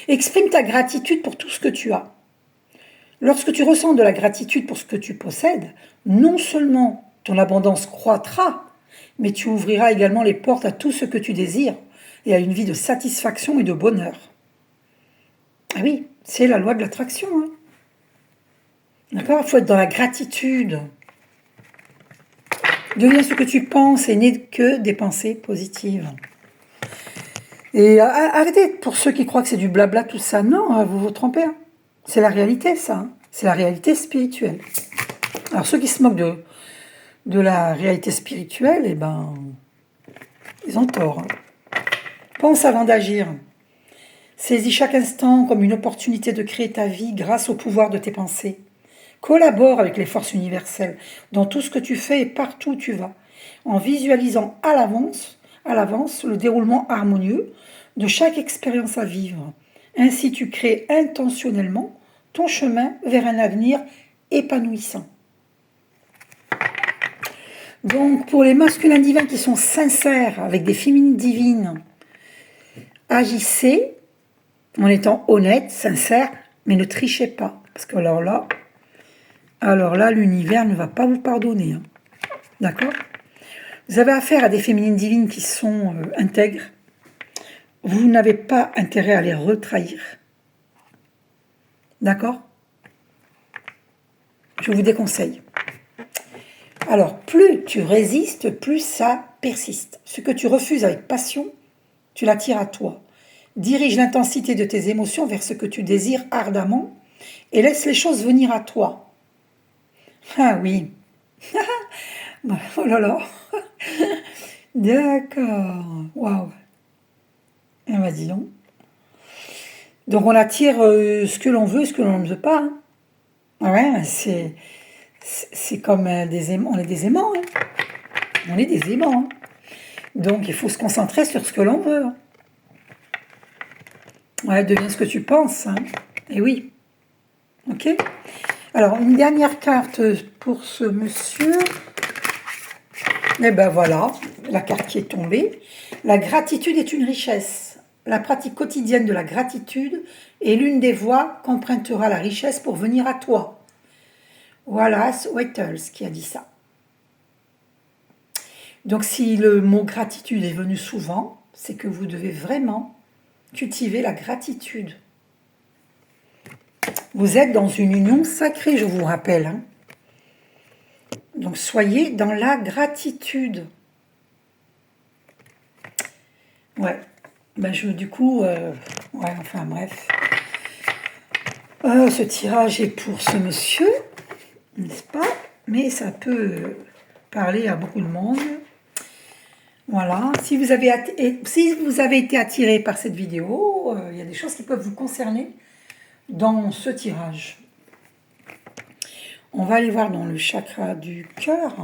Exprime ta gratitude pour tout ce que tu as. Lorsque tu ressens de la gratitude pour ce que tu possèdes, non seulement ton abondance croîtra, mais tu ouvriras également les portes à tout ce que tu désires et à une vie de satisfaction et de bonheur. Ah oui, c'est la loi de l'attraction. Hein. D'accord? Il faut être dans la gratitude. Deviens ce que tu penses et n'est que des pensées positives. Et arrêtez, pour ceux qui croient que c'est du blabla, tout ça, non, vous vous trompez. Hein. C'est la réalité, ça. Hein. C'est la réalité spirituelle. Alors, ceux qui se moquent de la réalité spirituelle, eh ben, ils ont tort. Hein. Pense avant d'agir. Saisis chaque instant comme une opportunité de créer ta vie grâce au pouvoir de tes pensées. Collabore avec les forces universelles dans tout ce que tu fais et partout où tu vas, en visualisant à l'avance le déroulement harmonieux de chaque expérience à vivre. Ainsi, tu crées intentionnellement ton chemin vers un avenir épanouissant. Donc, pour les masculins divins qui sont sincères avec des féminines divines, agissez en étant honnête, sincère, mais ne trichez pas. Parce que alors là, l'univers ne va pas vous pardonner. Hein. D'accord? Vous avez affaire à des féminines divines qui sont intègres. Vous n'avez pas intérêt à les retrahir. D'accord? Je vous déconseille. Alors, plus tu résistes, plus ça persiste. Ce que tu refuses avec passion, tu l'attires à toi. Dirige l'intensité de tes émotions vers ce que tu désires ardemment et laisse les choses venir à toi. Ah oui. Oh là là. D'accord. Waouh. Eh ben dis donc. Donc on attire ce que l'on veut, ce que l'on ne veut pas. Hein. Ouais, c'est comme des aimants. On est des aimants. Hein. On est des aimants. Hein. Donc il faut se concentrer sur ce que l'on veut. Hein. Ouais, deviens ce que tu penses. Hein. Et oui. Ok. Alors, une dernière carte pour ce monsieur. Et ben voilà, la carte qui est tombée. La gratitude est une richesse. La pratique quotidienne de la gratitude est l'une des voies qu'empruntera la richesse pour venir à toi. Wallace Wattles qui a dit ça. Donc, si le mot gratitude est venu souvent, c'est que vous devez vraiment cultiver la gratitude. Vous êtes dans une union sacrée, je vous rappelle. Hein. Donc, soyez dans la gratitude. Ouais. Ben, du coup, ouais, enfin bref. Ce tirage est pour ce monsieur, n'est-ce pas? Mais ça peut parler à beaucoup de monde. Voilà. Si vous avez été attiré par cette vidéo, il y a des choses qui peuvent vous concerner dans ce tirage. On va aller voir dans le chakra du cœur.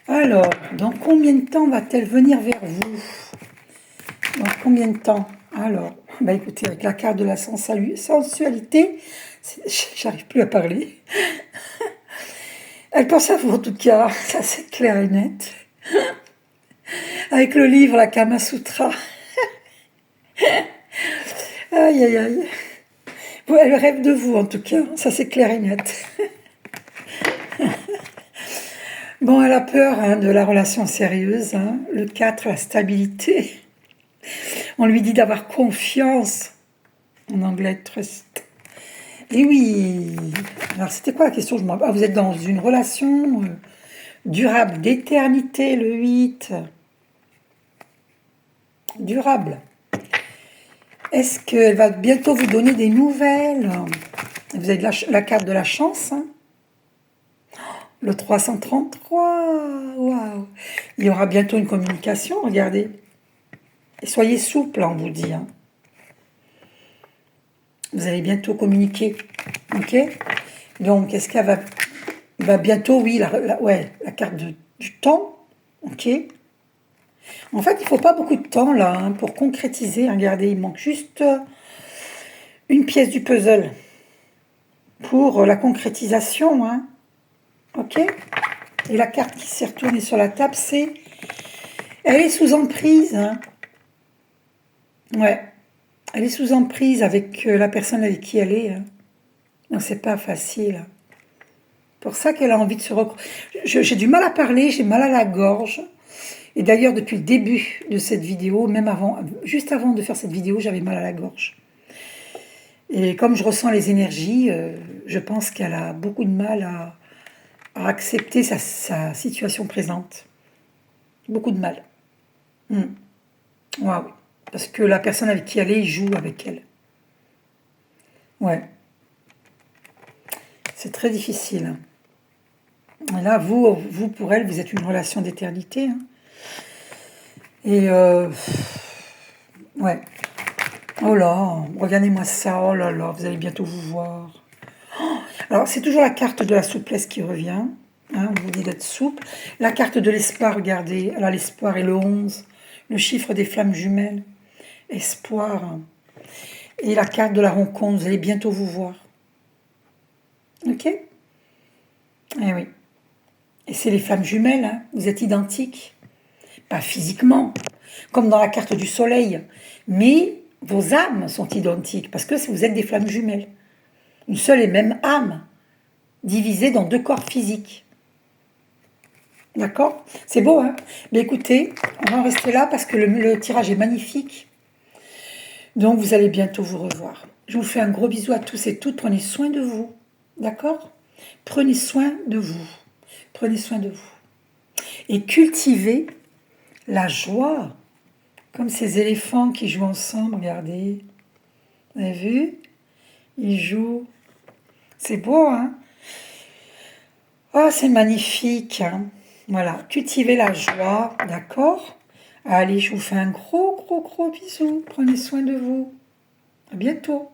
Alors, dans combien de temps va-t-elle venir vers vous? Dans combien de temps? Alors, bah écoutez, avec la carte de la sensualité, j'arrive plus à parler. Elle pense à vous en tout cas, ça c'est clair et net. Avec le livre, la Kama Sutra. Aïe, aïe, aïe. Elle rêve de vous en tout cas, ça c'est clair et net. Bon, elle a peur hein, de la relation sérieuse. Hein. Le 4, la stabilité. On lui dit d'avoir confiance. En anglais, trust. Et oui. Alors, c'était quoi la question? Vous êtes dans une relation durable, d'éternité, le 8. Durable. Est-ce qu'elle va bientôt vous donner des nouvelles? Vous avez la carte de la chance. Hein. Le 333. Waouh. Il y aura bientôt une communication, regardez. Et soyez souple, on vous dit. Hein. Vous allez bientôt communiquer. Ok? Donc, est-ce qu'elle va bientôt, oui, la carte du temps. Ok? En fait, il ne faut pas beaucoup de temps, là, hein, pour concrétiser. Regardez, il manque juste une pièce du puzzle pour la concrétisation. Hein. Ok? Et la carte qui s'est retournée sur la table, c'est... Elle est sous emprise. Hein. Ouais. Elle est sous emprise avec la personne avec qui elle est. Hein. Donc, c'est pas facile. Pour ça qu'elle a envie de se J'ai du mal à parler, j'ai mal à la gorge. Et d'ailleurs, depuis le début de cette vidéo, même juste avant de faire cette vidéo, j'avais mal à la gorge. Et comme je ressens les énergies, je pense qu'elle a beaucoup de mal à accepter sa situation présente. Beaucoup de mal. Waouh. Parce que la personne avec qui elle est, il joue avec elle. Ouais. C'est très difficile. Et là, vous, pour elle, vous êtes une relation d'éternité. Hein. Et ouais. Oh là, regardez-moi ça. Oh là là, vous allez bientôt vous voir. Alors, c'est toujours la carte de la souplesse qui revient. Hein, on vous dit d'être souple. La carte de l'espoir, regardez. Alors, l'espoir est le 11. Le chiffre des flammes jumelles. Espoir. Et la carte de la rencontre, vous allez bientôt vous voir. Ok? Eh oui. Et c'est les flammes jumelles, hein. Vous êtes identiques. Pas physiquement, comme dans la carte du soleil. Mais vos âmes sont identiques, parce que vous êtes des flammes jumelles. Une seule et même âme, divisée dans deux corps physiques. D'accord? C'est beau, hein? Mais écoutez, on va en rester là parce que le tirage est magnifique. Donc, vous allez bientôt vous revoir. Je vous fais un gros bisou à tous et toutes. Prenez soin de vous. D'accord? Prenez soin de vous. Prenez soin de vous. Et cultivez la joie. Comme ces éléphants qui jouent ensemble. Regardez. Vous avez vu? Ils jouent. C'est beau, hein? Oh, c'est magnifique, hein? Voilà, cultivez la joie, d'accord? Allez, je vous fais un gros, gros, gros bisou. Prenez soin de vous. À bientôt.